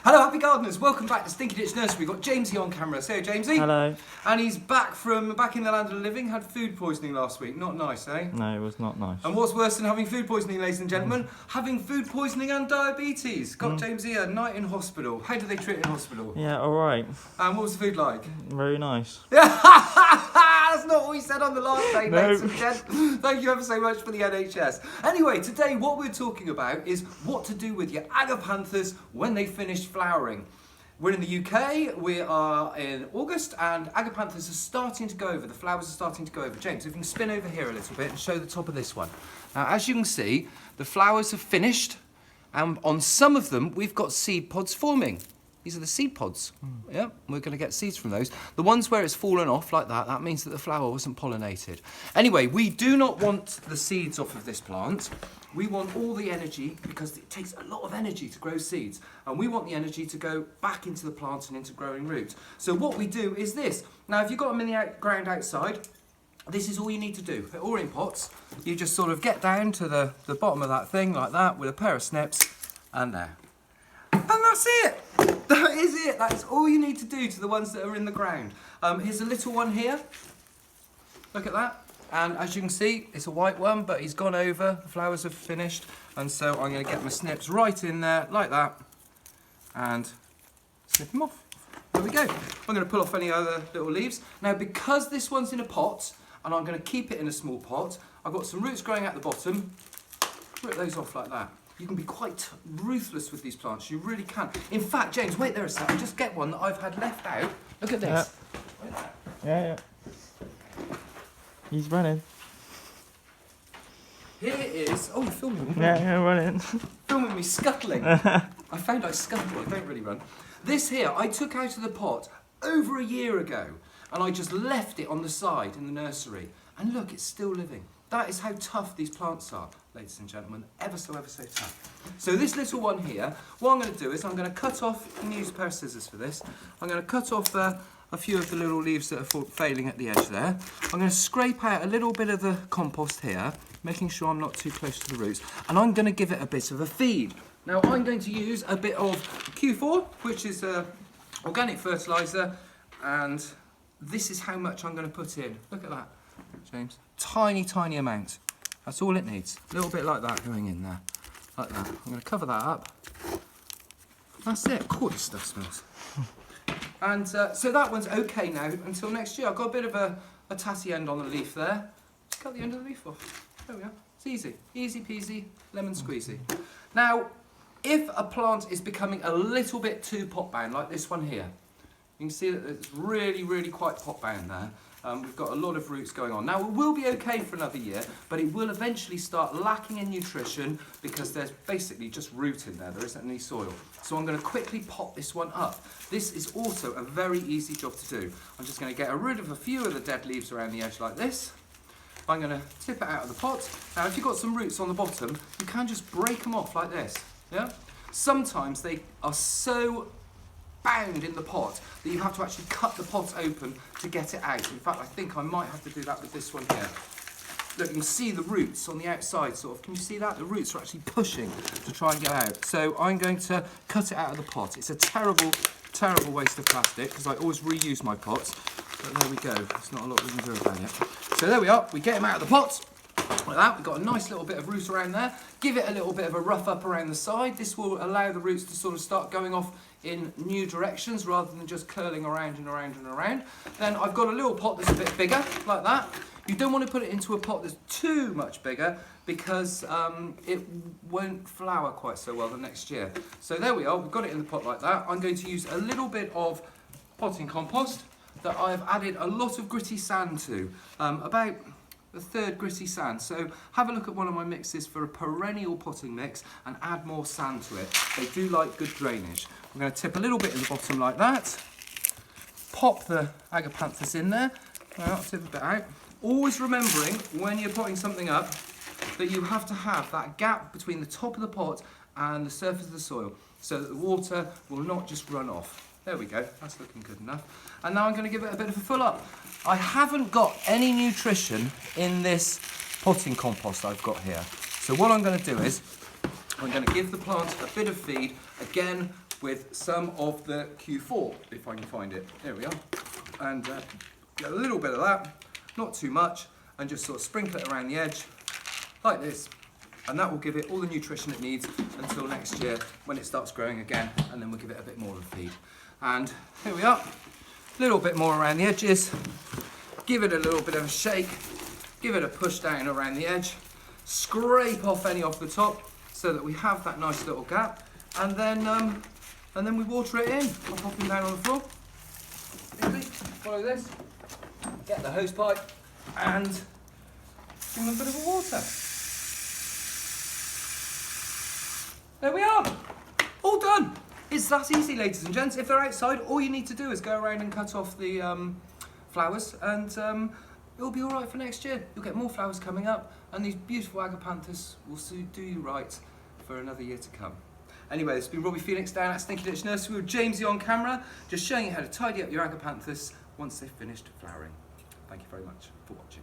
Hello happy gardeners, welcome back to Stinky Ditch Nursery. We've got Jamesy on camera. Say Jamesy. Hello. And he's back in the land of the living. Had food poisoning last week. Not nice, eh? No, it was not nice. And what's worse than having food poisoning, ladies and gentlemen? Having food poisoning and diabetes. Got Jamesy a night in hospital. How do they treat it in hospital? Yeah, alright. And what was the food like? Very nice. That's not what we said on the last day, No. ladies and gents. Thank you ever so much for the NHS. Anyway, today what we're talking about is what to do with your agapanthus when they finish flowering. We're in the UK, we are in August, and agapanthus are starting to go over, the flowers are starting to go over. James, if you can spin over here a little bit and show the top of this one. Now, as you can see, the flowers have finished, and on some of them, we've got seed pods forming. These are the seed pods. Yeah, we're going to get seeds from those. The ones where it's fallen off like that, that means that the flower wasn't pollinated. Anyway, we do not want the seeds off of this plant. We want all the energy, because it takes a lot of energy to grow seeds, and we want the energy to go back into the plant and into growing roots. So what we do is this. Now, if you've got them in the ground outside, this is all you need to do. They're all in pots. You just sort of get down to the bottom of that thing like that with a pair of snips, and there. And that's it. That is it. That's all you need to do to the ones that are in the ground. Here's a little one here. Look at that. And as you can see, it's a white one, but he's gone over. The flowers have finished. And so I'm going to get my snips right in there, like that, and snip them off. There we go. I'm going to pull off any other little leaves. Now, because this one's in a pot, and I'm going to keep it in a small pot, I've got some roots growing at the bottom. Rip those off like that. You can be quite ruthless with these plants, you really can. In fact, James, wait there a second, just get one that I've had left out. Look at this. Yeah. He's running. Here is, oh, you're filming me. Yeah, running. Filming me scuttling. I found I scuttle, I don't really run. This here, I took out of the pot over a year ago, and I just left it on the side in the nursery. And look, it's still living. That is how tough these plants are, ladies and gentlemen, ever so tough. So this little one here, what I'm going to do is I'm going to cut off, you can use a pair of scissors for this, I'm going to cut off a few of the little leaves that are failing at the edge there. I'm going to scrape out a little bit of the compost here, making sure I'm not too close to the roots, and I'm going to give it a bit of a feed. Now I'm going to use a bit of Q4, which is organic fertiliser, and this is how much I'm going to put in. Look at that, James. Tiny, tiny amount. That's all it needs. A little bit like that going in there. Like that. I'm going to cover that up. That's it. Cool, this stuff smells. And so that one's okay now until next year. I've got a bit of a tatty end on the leaf there. Just cut the end of the leaf off. There we are. It's easy. Easy peasy, lemon squeezy. Now, if a plant is becoming a little bit too pot bound, like this one here, you can see that it's really, really quite pot bound there. We've got a lot of roots going on. Now, it will be okay for another year, but it will eventually start lacking in nutrition because there's basically just root in there. There isn't any soil. So I'm going to quickly pot this one up. This is also a very easy job to do. I'm just going to get rid of a few of the dead leaves around the edge like this. I'm going to tip it out of the pot. Now, if you've got some roots on the bottom, you can just break them off like this. Yeah? Sometimes they are so bound in the pot that you have to actually cut the pot open to get it out. In fact, I think I might have to do that with this one here. Look, you can see the roots on the outside, sort of. Can you see that? The roots are actually pushing to try and get out. So I'm going to cut it out of the pot. It's a terrible, terrible waste of plastic because I always reuse my pots. But there we go. There's not a lot we can do about it. So there we are. We get them out of the pot. Like that, we've got a nice little bit of root around there. Give it a little bit of a rough up around the side. This will allow the roots to sort of start going off in new directions rather than just curling around and around and around. Then I've got a little pot that's a bit bigger, like that. You don't want to put it into a pot that's too much bigger because it won't flower quite so well the next year. So there we are, we've got it in the pot like that. I'm going to use a little bit of potting compost that I've added a lot of gritty sand to, about a third gritty sand. So have a look at one of my mixes for a perennial potting mix and add more sand to it. They do like good drainage. I'm going to tip a little bit in the bottom like that. Pop the agapanthus in there. I'll tip a bit out. Always remembering when you're potting something up that you have to have that gap between the top of the pot and the surface of the soil so that the water will not just run off. There we go, that's looking good enough. And now I'm going to give it a bit of a full up. I haven't got any nutrition in this potting compost I've got here. So what I'm going to do is I'm going to give the plant a bit of feed, again with some of the Q4, if I can find it. There we are. And get a little bit of that, not too much, and just sort of sprinkle it around the edge, like this. And that will give it all the nutrition it needs until next year when it starts growing again, and then we'll give it a bit more of a feed. And here we are, a little bit more around the edges. Give it a little bit of a shake, give it a push down around the edge, scrape off any off the top so that we have that nice little gap, and then we water it in. I'll pop them down on the floor. Easy. Follow this, get the hose pipe, and give them a bit of a water. There we are, all done. It's that easy, ladies and gents. If they're outside, all you need to do is go around and cut off the flowers, and it'll be all right for next year. You'll get more flowers coming up, and these beautiful agapanthus will do you right for another year to come. Anyway, this has been Robbie Phoenix down at Stinky Ditch Nursery with Jamesy on camera, just showing you how to tidy up your agapanthus once they've finished flowering. Thank you very much for watching.